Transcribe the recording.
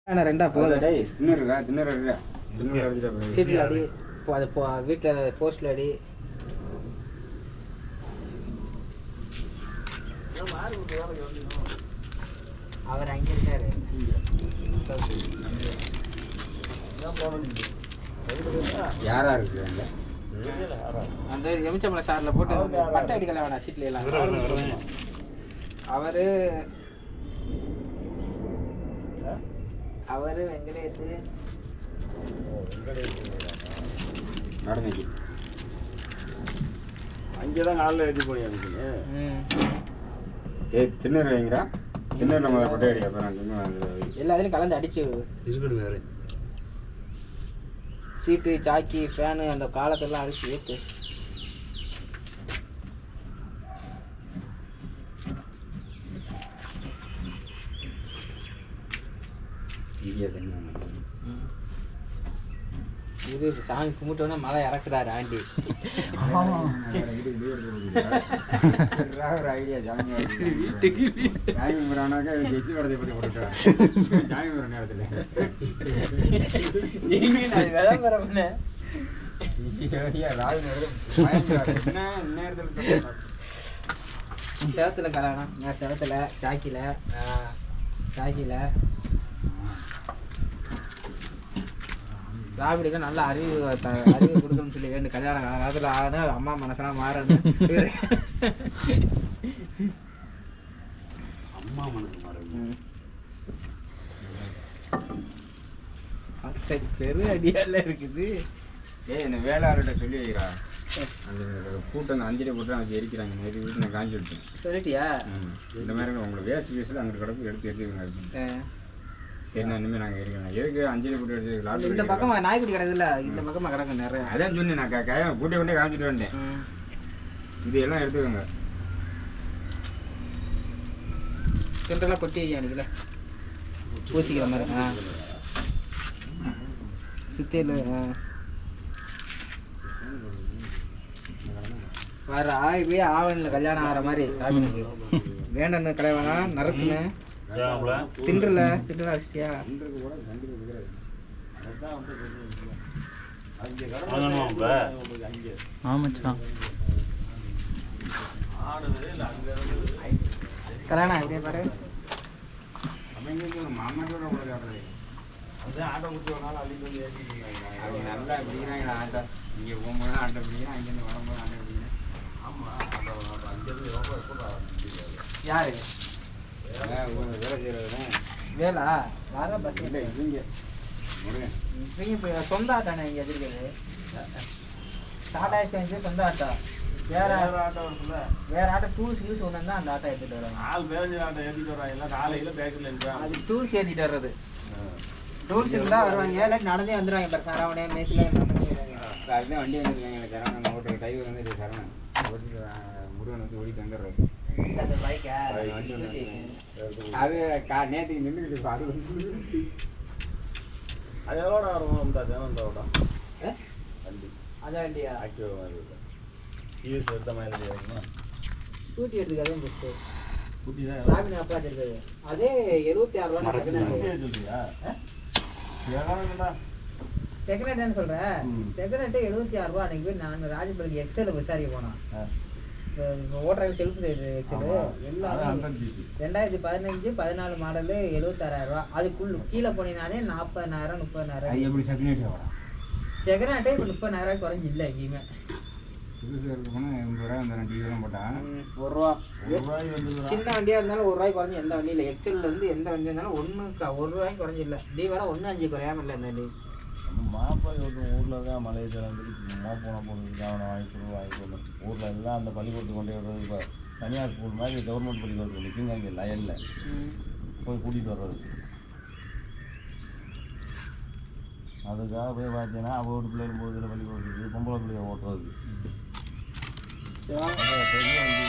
ரெண்டா போகுது சீட்டில் அடி அது வீட்டில் போஸ்டில் அடி. அவர் அங்கே இருக்காரு. யாரா இருக்கு அந்த எமிச்சம்பளம் சாரில் போட்டு பட்டை அடிக்கல வேணா சீட்ல எல்லாம். அவரு வெங்கடேஷ் நடந்துச்சு அங்கேதான் காலில் எழுதி போய் எனக்கு திண்ணூர் வைங்கிறா. திண்ணூர் நம்ம கொட்டை அடிக்க எல்லா இதுலையும் கலந்து அடிச்சு இருக்கணும். வேறு சீட்டு சாக்கி ஃபேனு அந்த காலத்தெல்லாம் அடிச்சு ஏற்று. இது சாமி கும்பிட்டோன்னா மழை இறக்குறாரு ஆண்டி. ஐடியா வீட்டுக்கு ஜெஜி படத்தை பற்றி போட்டுட்டாங்க நேரத்தில் சேவத்தில் கல்யாணம். சேவத்தில் சாக்கியில் ராபிடிக்கு நல்ல அறிவு கொடுக்கணும்னு சொல்லி வேணும். கல்யாணம் காலத்தில் ஆனால் அம்மா மனசெல்லாம் மாறணும். அம்மா மனசு மாறணும். சரி பெரு அடியால இருக்குது. இந்த வேளாண்கிட்ட சொல்லி வைக்கிறா. அந்த கூட்டம் அந்த அஞ்சலி கூட்டம் வச்சு எரிக்கிறாங்க. நேற்று வீட்டு நான் காஞ்சி விட்டேன். சொல்லிட்டியா? இந்த மாதிரி உங்களுக்கு வேஸ்ட் பீஸில் அங்கே கிடப்பு எடுத்து எடுத்துக்கோங்க. சரி நான் இனிமேல் நாங்கள் இருக்கேன். எதுக்கு அஞ்சலி கூட்டி எடுத்து இந்த பக்கமாக நாய்க்குடி கிடக்குதுல்ல, இந்த பக்கமாக கிடக்கு நிறைய. அதான் சொன்னேன் நான் கூட்டி கொண்டே காமிச்சிட்டு வந்தேன். இது எல்லாம் எடுத்துக்கோங்க. சென்டெல்லாம் கொட்டி ஐயா அன்றைக்கில பூசிக்கிற மாதிரி. சுத்தியில் வர போய் ஆவணில் கல்யாணம் ஆகிற மாதிரி ராபினுக்கு வேண்டன்னு கலைவானா நறுக்குன்னு திண்டுல அடிச்சிட்டியா? கல்யாணம் இதே பாரு. ஆட்டோ முடிச்சவனால அள்ளிட்டு வந்து அவங்க நல்லா பிடிக்கிறாங்க. ஆட்டோ இங்கே போகும்போது ஆட்டோ பிடிக்கிறேன், அங்கேருந்து வரும்போது ஆட்டோ பிடிக்கிறேன். ஆமாம் அங்கேருந்து யாரு வேலை செய்கிறதுனா வேலா வர பஸ் இல்லை இவங்க முருகன். இவங்க இப்போ சொந்த ஆட்டானே இங்கே எதிர்க்கிறது. டாடா ஏசி சொந்த ஆட்டோ. வேற ஆட்டோ இருக்குல்ல, வேற ஆட்டோ டூல்ஸ் யூஸ் ஒன்று தான் அந்த ஆட்டோ எடுத்துகிட்டு வராங்க. ஆள் பேரஞ்சு ஆட்டோ ஏற்றிட்டு வராங்க. எல்லாம் காலையில் பேக்கரில் இருப்பாங்க. அது டூல்ஸ் ஏற்றிட்டு வர்றது. டூல்ஸ் இருந்தால் வருவாங்க. இல்லாட்டி நடந்தே வந்துடுவாங்க. இப்போ சரவணே மேத்தில் அதுதான் வண்டி வந்துருக்காங்க. எனக்கு சரவணன் ஓட்டுற டிரைவர் வந்து இது சரவணன் ஓட்டிட்டு முருகன் வந்து ஓடிட்டு வந்துடுறாரு. அந்த பைக்கா அது நேற்றுக்கு நின்றுக்கிட்டு அது வந்து அது எவ்வளோட வரும் இந்த ஜனந்தோட வண்டி? அதான் வண்டியா? ஆக்டிவ் மாதிரி இல்லை, யூஸ் எடுத்த மாதிரி இருக்குமா? ஸ்கூட்டி எடுத்துக்காதான் பெஸ்ட்டு. ஸ்கூட்டி தான் ராபின் அப்பா இருக்குது. அதே 76 ரூபா சொல்றியா? செகண்ட் ஹேண்ட் சொல்கிறேன். செகண்ட் ஹேண்டு 76 ரூபா. அன்றைக்கி போய் நான் ராஜபாளையம் எக்ஸலில் விசாரிக்க போனேன். ஓட்டுற செல்ஃப் எக்ஸலு எல்லாம் 2015 14 மாடலு 76,000 ரூபா. அதுக்குள்ள கீழே போனீங்கன்னாலே 40,000 30,000. எப்படி செகண்ட் ஹேண்ட் செகண்ட் ஹேண்டே இப்போ 30,000 குறைஞ்சி இல்லை எங்கேயுமே. புதுசு போனால் 80 ரூபா அந்த டிவிலாம் போட்டால் ₹1. சின்ன வண்டியாக இருந்தாலும் ₹1 குறைஞ்சி எந்த வண்டியும் இல்லை. எக்ஸல்லேருந்து எந்த வண்டி இருந்தாலும் ₹1 குறைஞ்சி இல்லை. டிவியோட 1.5 குறையாமல் இல்லை இந்த வண்டி. மாப்பா ஊரில் தான் மலையை திறந்து போன போகிறதுக்கு அவனை வாங்கிக்கணும். ஊரில் எல்லாம் அந்த பள்ளிக்கூடத்துக்கு கொண்டு வர்றது. இப்போ தனியார் ஸ்கூல் மாதிரி கவர்மெண்ட் பள்ளிக்கூடத்துக்கு நிற்குங்க அங்கே லயனில் போய் கூட்டிகிட்டு வர்றது. அதுக்காக போய் பார்த்தீங்கன்னா அவள் ஒரு பிள்ளைகள் போகுது பள்ளிக்கூடத்துக்கு பொம்பளை பிள்ளைய ஓட்டுறது. பெரிய வண்டி